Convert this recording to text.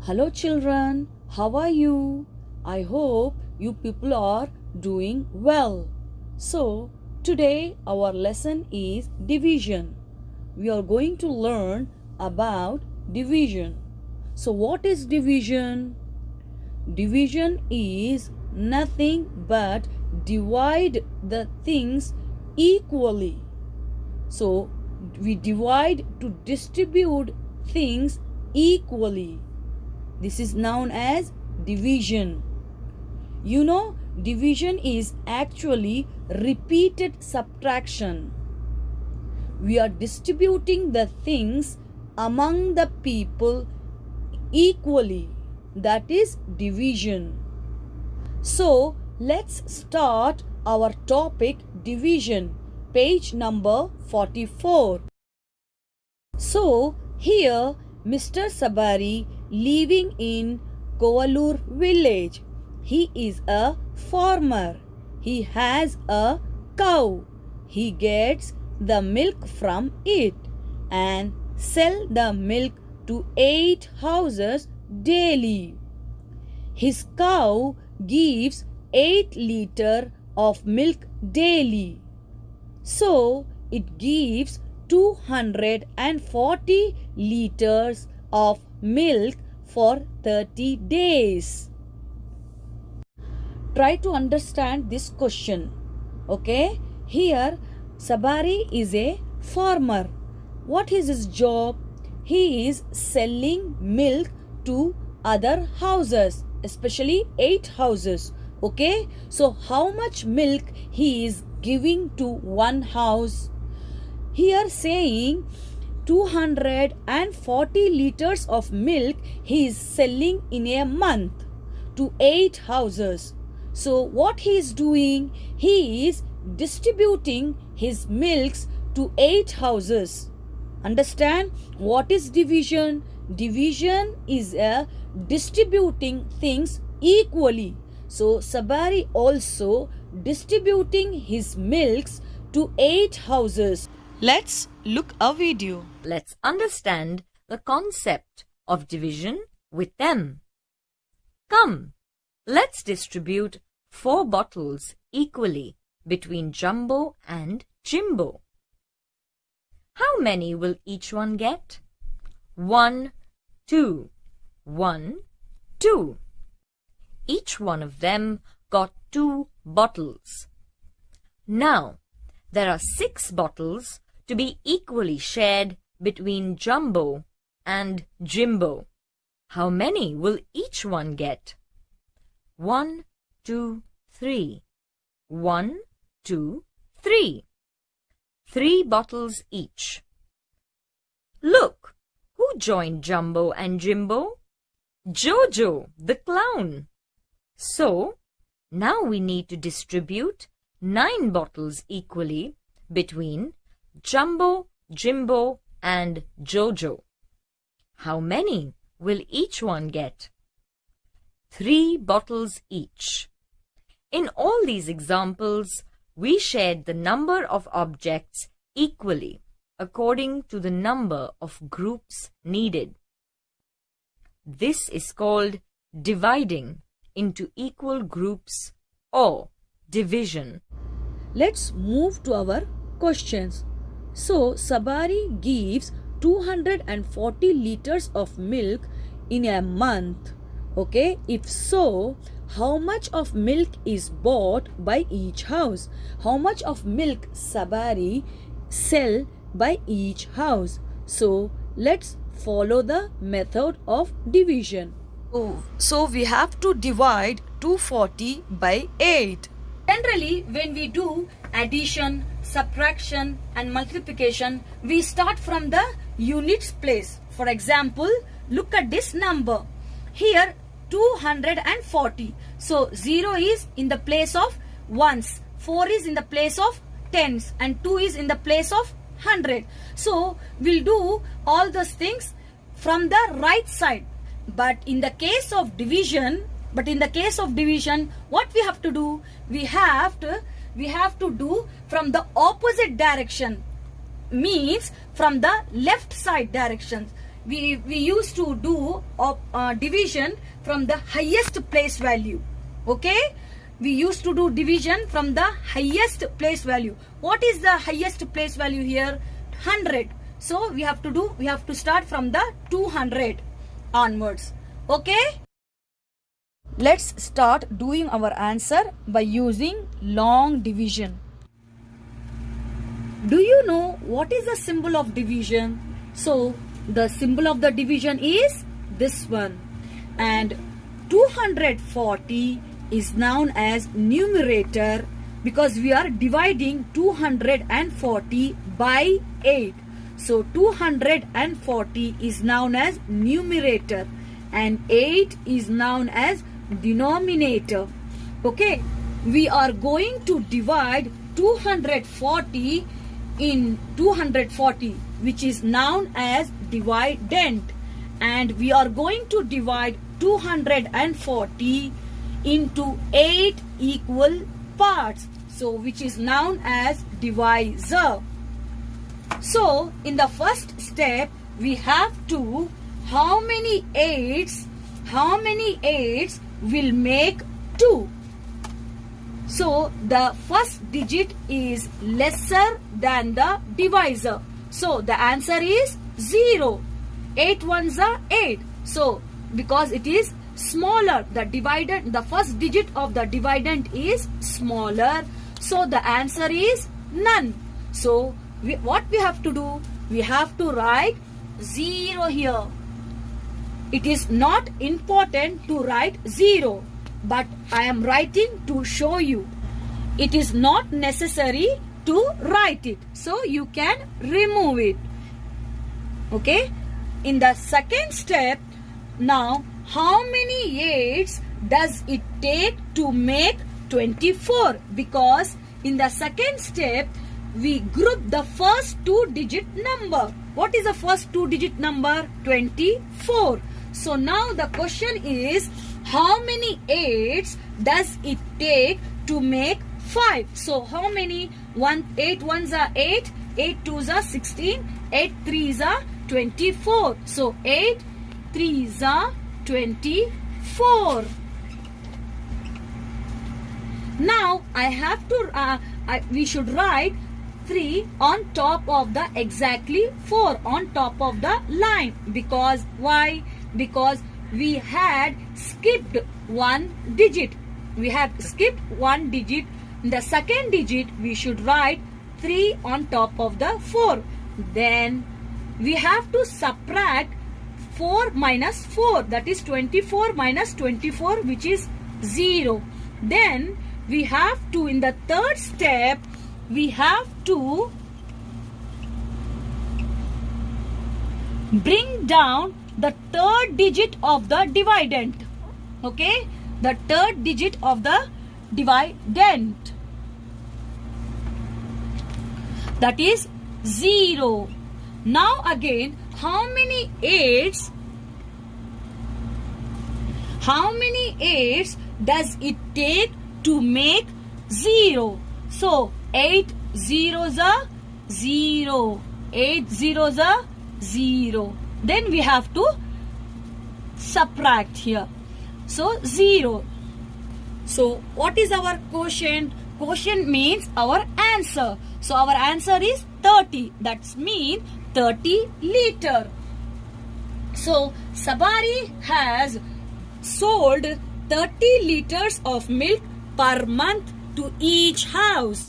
Hello children, how are you? I hope you people are doing well. So, today our lesson is division. We are going to learn about division. So, what is division? Division is nothing but divide the things equally. So, we divide to distribute things equally. This is known as division. You know, division is actually repeated subtraction. We are distributing the things among the people equally. That is division. So, let's start our topic division. Page number 44. So, here Mr. Sabari living in Kovalur village. He is a farmer. He has a cow. He gets the milk from it and sell the milk to 8 houses daily. His cow gives 8 liters of milk daily. So it gives 240 liters of milk for 30 days. Try to understand this question. Okay, here Sabari is a farmer. What is his job? He is selling milk to other houses, especially 8 houses. Okay, so how much milk he is giving to one house? Here saying 240 liters of milk he is selling in a month to 8 houses. So what he is doing? He is distributing his milks to 8 houses. Understand what is division? Division is a distributing things equally. So Sabari also distributing his milks to 8 houses. Let's look a video. Let's understand the concept of division with them. Come, let's distribute 4 bottles equally between Jumbo and Jimbo. How many will each one get? 1, 2. 1, 2. Each one of them got 2 bottles. Now, there are 6 bottles to be equally shared between Jumbo and Jimbo. How many will each one get? 1, 2, 3. 1, 2, 3. 3 bottles each. Look, who joined Jumbo and Jimbo? Jojo, the clown. So, now we need to distribute 9 bottles equally between Jumbo, Jimbo and Jojo. How many will each one get? 3 bottles each. In all these examples, we shared the number of objects equally according to the number of groups needed. This is called dividing into equal groups or division. Let's move to our questions. So, Sabari gives 240 liters of milk in a month. Okay, if so, how much of milk is bought by each house? How much of milk Sabari sell by each house? So, let's follow the method of division. So we have to divide 240 by 8. Generally, when we do addition, subtraction and multiplication, we start from the units place. For example, look at this number. Here 240. So 0 is in the place of ones, 4 is in the place of tens and 2 is in the place of 100. So we'll do all those things from the right side. But in the case of division, what we have to do? We have to do from the opposite direction. Means from the left side direction. we used to do division from the highest place value. Okay, we used to do division from the highest place value. What is the highest place value here? 100. So we have to start from the 200 onwards. Okay, let's start doing our answer by using long division. Do you know what is the symbol of division? So the symbol of the division is this one, and 240 is known as numerator because we are dividing 240 by 8. So 240 is known as numerator and 8 is known as denominator. Okay, we are going to divide 240 in 240, which is known as dividend, and we are going to divide 240 into 8 equal parts, so which is known as divisor. So in the first step we have to, how many 8s will make 2? So the first digit is lesser than the divisor, so the answer is 0. 8 ones are 8. So because it is smaller, the first digit of the dividend is smaller, so the answer is none. So what we have to do? We have to write 0 here. It is not important to write 0, but I am writing to show you. It is not necessary to write it, so you can remove it. Okay, in the second step, now how many 8s does it take to make 24? Because in the second step we group the first 2-digit number. What is the first 2-digit number? 24. So now the question is, how many 8s does it take to make 5? So how many? 8 ones are 8, 8 twos are 16, 8 threes are 24. So 8 threes are 24. Now I have to we should write 3 on top of the exactly 4 on top of the line. Because why? Because we had skipped one digit. We have skipped one digit. In the second digit we should write 3 on top of the 4. Then we have to subtract 4 minus 4, that is 24 minus 24, which is 0. Then we have to, in the third step, we have to bring down the third digit of the dividend. Okay, the third digit of the dividend, that is 0. Now again, how many 8s does it take to make 0? So 8 zeros are 0. 8 zeros are 0. Then we have to subtract here. So 0. So what is our quotient? Quotient means our answer. So our answer is 30. That means 30 liter. So Sabari has sold 30 liters of milk per month to each house.